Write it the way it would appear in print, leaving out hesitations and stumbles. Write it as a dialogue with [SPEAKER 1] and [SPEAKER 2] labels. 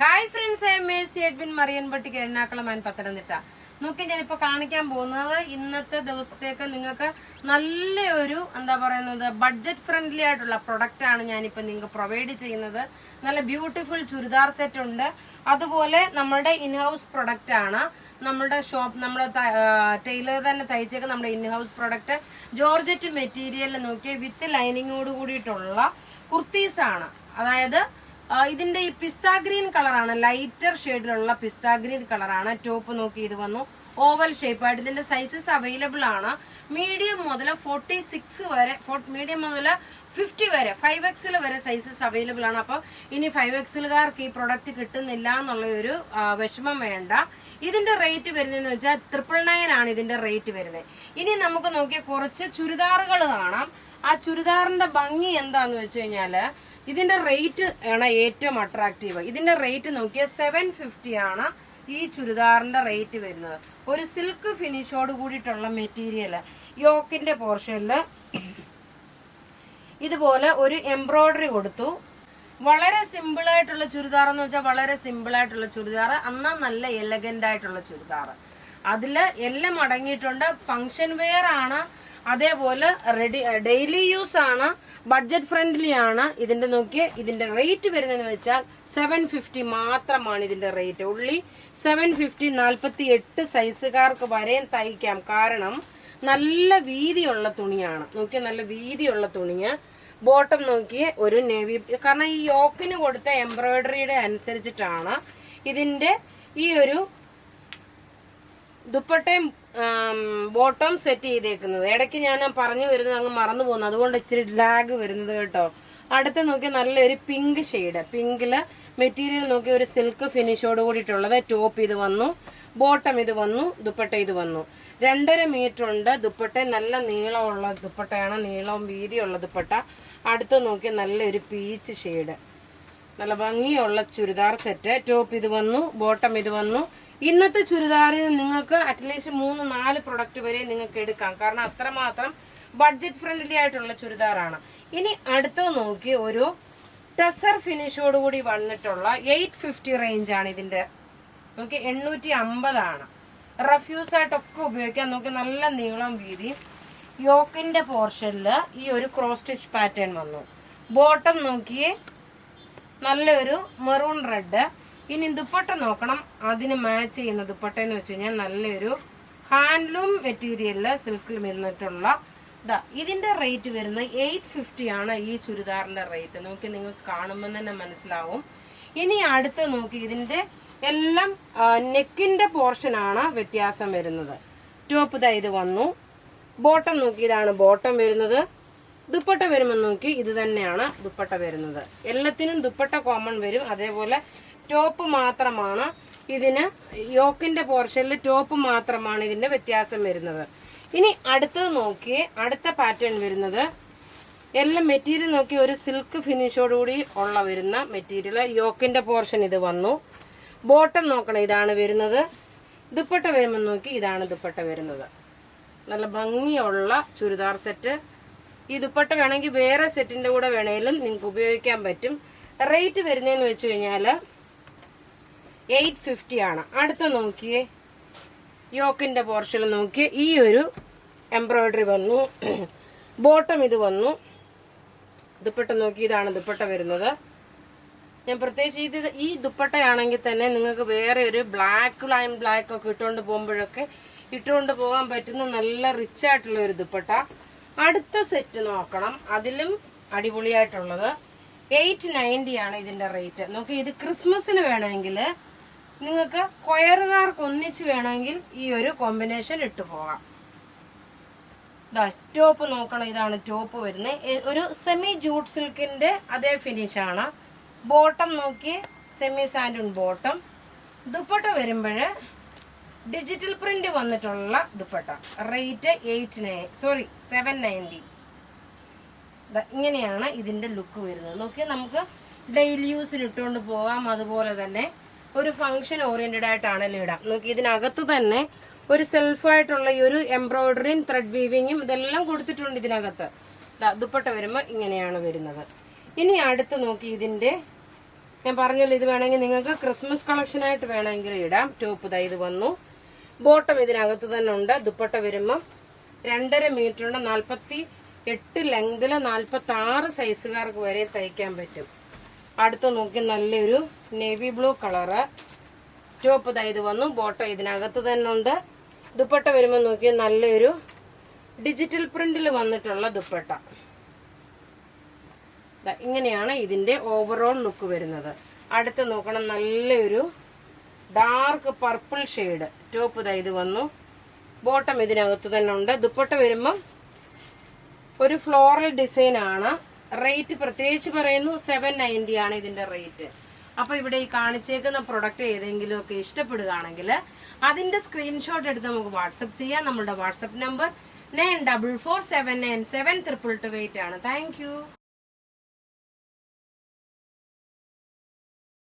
[SPEAKER 1] Hi friends, I am Mercy Edwin മറിയൻപട്ടിക്ക് Ernakulam and Pathanamthitta. നോക്കി ഞാനിപ്പോൾ കാണിക്കാൻ പോകുന്നത് ഇന്നത്തെ ദിവസത്തേക്ക് നിങ്ങൾക്ക് നല്ലൊരു ബഡ്ജറ്റ് ഫ്രണ്ട്ലി ആയിട്ടുള്ള പ്രൊഡക്റ്റ് ആണ് ഞാനിപ്പോൾ നിങ്ങൾക്ക് പ്രൊവൈഡ് ചെയ്യുന്നത്. നല്ല ബ്യൂട്ടിഫുൾ ചുരിദാർ സെറ്റ് ഉണ്ട്. അതുപോലെ നമ്മുടെ ഇൻഹൗസ് പ്രൊഡക്റ്റ് ആണ്. നമ്മുടെ ടൈലർ തന്നെ തയ്ച്ചേക്ക് നമ്മുടെ ഇൻഹൗസ് പ്രൊഡക്റ്റ് ജോർജറ്റ് മെറ്റീരിയൽ നോക്കി വിത്ത് ലൈനിങ്ങോട് കൂടിയിട്ടുള്ള കുർത്തീസ് ആണ്. അതായത് ഇതിന്റെ ഈ പിസ്ത ഗ്രീൻ കളറാണ്, ലൈറ്റർ ഷെയ്ഡിലുള്ള പിസ്ത ഗ്രീൻ കളറാണ്. ടോപ്പ് നോക്കി ഇത് വന്നു ഓവൽ ഷേപ്പായിട്ട്. ഇതിന്റെ സൈസസ് അവൈലബിൾ ആണ്. മീഡിയം മുതൽ 46 വരെ, മീഡിയം മുതൽ 50 വരെ, 5XL വരെ സൈസസ് അവൈലബിൾ ആണ്. അപ്പൊ ഇനി 5XLകാർക്ക് ഈ പ്രൊഡക്റ്റ് കിട്ടുന്നില്ല എന്നുള്ള ഒരു വിഷമം വേണ്ട. ഇതിന്റെ റേറ്റ് വരുന്നതെന്ന് വെച്ചാൽ 999 ആണ് ഇതിന്റെ റേറ്റ് വരുന്നത്. ഇനി നമുക്ക് നോക്കിയ കുറച്ച് ചുരിദാറുകൾ കാണാം. ആ ചുരിദാറിന്റെ ഭംഗി എന്താന്ന് വെച്ച് കഴിഞ്ഞാല് ഇതിന്റെ റേറ്റ് ആണ് ഏറ്റവും അട്രാക്റ്റീവ്. ഇതിന്റെ റേറ്റ് നോക്കിയാൽ 750 ആണ് ഈ ചുരിദാറിന്റെ റേറ്റ് വരുന്നത്. ഒരു സിൽക്ക് ഫിനിഷോട് കൂടിയിട്ടുള്ള മെറ്റീരിയൽ. യോക്കിന്റെ പോർഷനില് ഇതുപോലെ ഒരു എംബ്രോയിഡറി കൊടുത്തു. വളരെ സിമ്പിൾ ആയിട്ടുള്ള ചുരിദാർ എന്ന് വെച്ചാൽ വളരെ സിമ്പിൾ ആയിട്ടുള്ള ചുരിദാർ, എന്നാൽ നല്ല എലഗന്റ് ആയിട്ടുള്ള ചുരിദാർ. അതില് എല്ലാം അടങ്ങിയിട്ടുണ്ട്. ഫംഗ്ഷൻ വെയർ ആണ്, അതേപോലെ ഡെയിലി യൂസ് ആണ്, ബഡ്ജറ്റ് ഫ്രണ്ട്ലി ആണ്. ഇതിന്റെ നോക്കിയ ഇതിന്റെ റേറ്റ് വരുന്നതെന്ന് വെച്ചാൽ 750 മാത്രമാണ് ഇതിന്റെ റേറ്റ്. ഉള്ളി 750. 48 സൈസുകാർക്ക് വരെയും തയ്ക്കാം. കാരണം നല്ല വീതിയുള്ള തുണിയാണ്. നോക്കിയ നല്ല വീതിയുള്ള തുണിയ. ബോട്ടം നോക്കിയ ഒരു നേവി, കാരണം ഈ യോക്കിന് കൊടുത്ത എംബ്രോയിഡറിയുടെ അനുസരിച്ചിട്ടാണ് ഇതിന്റെ ഈ ഒരു ദുപ്പട്ടയും ബോട്ടം സെറ്റ് ചെയ്തേക്കുന്നത്. ഇടയ്ക്ക് ഞാൻ പറഞ്ഞു വരുന്നത് അങ്ങ് മറന്നു പോകുന്നു, അതുകൊണ്ട് ഇച്ചിരി ലാഗ് വരുന്നത് കേട്ടോ. അടുത്ത് നോക്കി നല്ലൊരു പിങ്ക് ഷെയ്ഡ്. പിങ്കില് മെറ്റീരിയൽ നോക്കി ഒരു സിൽക്ക് ഫിനിഷോട് കൂടിയിട്ടുള്ളത്. ടോപ്പ് ഇത് വന്നു, ബോട്ടം ഇത് വന്നു, ദുപ്പട്ട ഇത് വന്നു. 2.5 മീറ്റർ ഉണ്ട് ദുപ്പട്ട. നല്ല നീളമുള്ള ദുപ്പട്ടയാണ്, നീളവും വീതിയുള്ള ദുപ്പട്ട. അടുത്ത് നോക്കി നല്ലൊരു പീച്ച് ഷെയ്ഡ്, നല്ല ഭംഗിയുള്ള ചുരിദാർ സെറ്റ്. ടോപ്പ് ഇത് വന്നു, ബോട്ടം ഇത് വന്നു. ഇന്നത്തെ ചുരിദാറിൽ നിങ്ങൾക്ക് അറ്റ്ലീസ്റ്റ് 3-4 പ്രൊഡക്റ്റ് വരെ നിങ്ങൾക്ക് എടുക്കാം. കാരണം അത്രമാത്രം ബഡ്ജറ്റ് ഫ്രണ്ട്ലി ആയിട്ടുള്ള ചുരിദാറാണ്. ഇനി അടുത്ത് നോക്കി ഒരു ടസർ ഫിനിഷോട് കൂടി വന്നിട്ടുള്ള 850 റേഞ്ച് ആണ് ഇതിന്റെ. നോക്കി 850 ആണ്. റഫ്യൂസ് ആയിട്ടൊക്കെ ഉപയോഗിക്കാൻ. നോക്കി നല്ല നീളം വീതി. യോക്കിന്റെ പോർഷനില് ഈ ഒരു ക്രോസ് സ്റ്റിച്ച് പാറ്റേൺ വന്നു. ബോട്ടം നോക്കിയേ നല്ലൊരു മെറൂൺ റെഡ്. ഇനി ദുപ്പട്ട നോക്കണം. അതിന് മാച്ച് ചെയ്യുന്ന ദുപ്പട്ട എന്ന് വെച്ച് കഴിഞ്ഞാൽ നല്ലൊരു ഹാൻഡ്ലൂം മെറ്റീരിയലില് സിൽക്കിൽ വരുന്നിട്ടുള്ള ഇതിന്റെ റേറ്റ് വരുന്നത് 850 ആണ് ഈ ചുരിദാറിന്റെ റേറ്റ്. നോക്കി നിങ്ങൾക്ക് കാണുമ്പോൾ തന്നെ മനസ്സിലാവും. ഇനി അടുത്ത് നോക്കി ഇതിന്റെ എല്ലാം നെക്കിന്റെ പോർഷൻ ആണ് വ്യത്യാസം വരുന്നത്. ടോപ്പ് ഇത് വന്നു. ബോട്ടം നോക്കി ഇതാണ് ബോട്ടം വരുന്നത്. ദുപ്പട്ട വരുമ്പോൾ നോക്കി ഇത് തന്നെയാണ് ദുപ്പട്ട വരുന്നത്. എല്ലാത്തിനും ദുപ്പട്ട കോമൺ വരും. അതേപോലെ ടോപ്പ് മാത്രമാണ് ഇതിന്, യോക്കിന്റെ പോർഷനിൽ ടോപ്പ് മാത്രമാണ് ഇതിന്റെ വ്യത്യാസം വരുന്നത്. ഇനി അടുത്തത് നോക്കി അടുത്ത പാറ്റേൺ വരുന്നത് എല്ലാം മെറ്റീരിയൽ നോക്കി ഒരു സിൽക്ക് ഫിനിഷോടുകൂടി ഉള്ള വരുന്ന മെറ്റീരിയൽ. യോക്കിന്റെ പോർഷൻ ഇത് വന്നു. ബോട്ടം നോക്കണം, ഇതാണ് വരുന്നത്. ദുപ്പട്ട വരുമ്പോൾ നോക്കി ഇതാണ് ദുപ്പട്ട വരുന്നത്. നല്ല ഭംഗിയുള്ള ചുരിദാർ സെറ്റ്. ഈ ദുപ്പട്ട വേണമെങ്കിൽ വേറെ സെറ്റിന്റെ കൂടെ വേണേലും നിങ്ങൾക്ക് ഉപയോഗിക്കാൻ പറ്റും. റേറ്റ് വരുന്നതെന്ന് വെച്ച് കഴിഞ്ഞാല് 850 ആണ്. അടുത്ത നോക്കിയേ യോക്കിന്റെ പോർഷൻ നോക്കിയേ ഈ ഒരു എംബ്രോയിഡറി വന്നു. ബോട്ടം ഇത് വന്നു. ദുപ്പട്ട നോക്കി ഇതാണ് ദുപ്പട്ട വരുന്നത്. ഞാൻ പ്രത്യേകിച്ച് ഈ ദുപ്പട്ടയാണെങ്കിൽ തന്നെ നിങ്ങൾക്ക് വേറെ ഒരു ലൈൻ ബ്ലാക്ക് ഒക്കെ ഇട്ടുകൊണ്ട് പോകുമ്പോഴൊക്കെ ഇട്ടുകൊണ്ട് പോകാൻ പറ്റുന്ന നല്ല റിച്ച് ആയിട്ടുള്ള ഒരു ദുപ്പട്ട. അടുത്ത സെറ്റ് നോക്കണം, അതിലും അടിപൊളിയായിട്ടുള്ളത് 890 ആണ് ഇതിന്റെ റേറ്റ്. നോക്കി ഇത് ക്രിസ്മസിന് വേണമെങ്കിൽ നിങ്ങൾക്ക് കൊയറുകാർക്ക് ഒന്നിച്ച് വേണമെങ്കിൽ ഈ ഒരു കോമ്പിനേഷൻ ഇട്ടു പോകാം. ടോപ്പ് നോക്കണം, ഇതാണ് ടോപ്പ് വരുന്നത്. ഒരു സെമി ജൂട്ട് സിൽക്കിന്റെ അതേ ഫിനിഷ് ആണ്. ബോട്ടം നോക്കി സെമി സാൻഡൂൺ ബോട്ടം. ദുപ്പട്ട വരുമ്പോഴ് ഡിജിറ്റൽ പ്രിന്റ് വന്നിട്ടുള്ള ദുപ്പട്ട. റേറ്റ് 790. ഇങ്ങനെയാണ് ഇതിന്റെ ലുക്ക് വരുന്നത്. നോക്കിയാൽ നമുക്ക് ഡെയിലി യൂസിന് ഇട്ടുകൊണ്ട് പോകാം. അതുപോലെ തന്നെ ഒരു ഫംഗ്ഷൻ ഓറിയന്റഡ് ആയിട്ടാണല്ലോ ഇടാം. നോക്കി ഇതിനകത്ത് തന്നെ ഒരു സെൽഫായിട്ടുള്ള ഈ ഒരു എംബ്രോയിഡറിയും ത്രെഡ് വീവിങ്ങും ഇതെല്ലാം കൊടുത്തിട്ടുണ്ട് ഇതിനകത്ത്. ദുപ്പട്ട വരുമ്പോൾ ഇങ്ങനെയാണ് വരുന്നത്. ഇനി അടുത്ത് നോക്കി ഇതിന്റെ ഞാൻ പറഞ്ഞല്ലോ ഇത് വേണമെങ്കിൽ നിങ്ങൾക്ക് ക്രിസ്മസ് കളക്ഷനായിട്ട് വേണമെങ്കിൽ ഇടാം. ടോപ്പ് ഇതാ ഇത് വന്നു. ബോട്ടം ഇതിനകത്ത് തന്നെ ഉണ്ട്. ദുപ്പട്ട വരുമ്പം 2.5 മീറ്റർ ഉണ്ട്. 48 ലെങ്തില് 46 സൈസുകാർക്ക് വരെ തയ്ക്കാൻ പറ്റും. അടുത്ത് നോക്കി നല്ലൊരു നേവി ബ്ലൂ കളറ്. ടോപ്പ് ഇതാ ഇത് വന്നു. ബോട്ടം ഇതിനകത്ത് തന്നെ ഉണ്ട്. ദുപ്പട്ട വരുമ്പോൾ നോക്കി നല്ലൊരു ഡിജിറ്റൽ പ്രിന്റിൽ വന്നിട്ടുള്ള ദുപ്പട്ട. ഇങ്ങനെയാണ് ഇതിന്റെ ഓവറോൾ ലുക്ക് വരുന്നത്. അടുത്ത് നോക്കണം നല്ലൊരു ഡാർക്ക് പർപ്പിൾ ഷെയ്ഡ്. ടോപ്പ് ഇതാ ഇത് വന്നു. ബോട്ടം ഇതിനകത്ത് തന്നെ ഉണ്ട്. ദുപ്പട്ട വരുമ്പം ഒരു ഫ്ലോറൽ ഡിസൈൻ ആണ്. റേറ്റ് പ്രത്യേകിച്ച് പറയുന്നു 790 ആണ് ഇതിന്റെ റേറ്റ്. അപ്പൊ ഇവിടെ ഈ കാണിച്ചേക്കുന്ന പ്രൊഡക്റ്റ് ഏതെങ്കിലും ഒക്കെ ഇഷ്ടപ്പെടുകയാണെങ്കിൽ അതിന്റെ സ്ക്രീൻഷോട്ട് എടുത്ത് നമുക്ക് വാട്സപ്പ് ചെയ്യാം. നമ്മുടെ വാട്സപ്പ് നമ്പർ 9447972228 ആണ്. Thank you.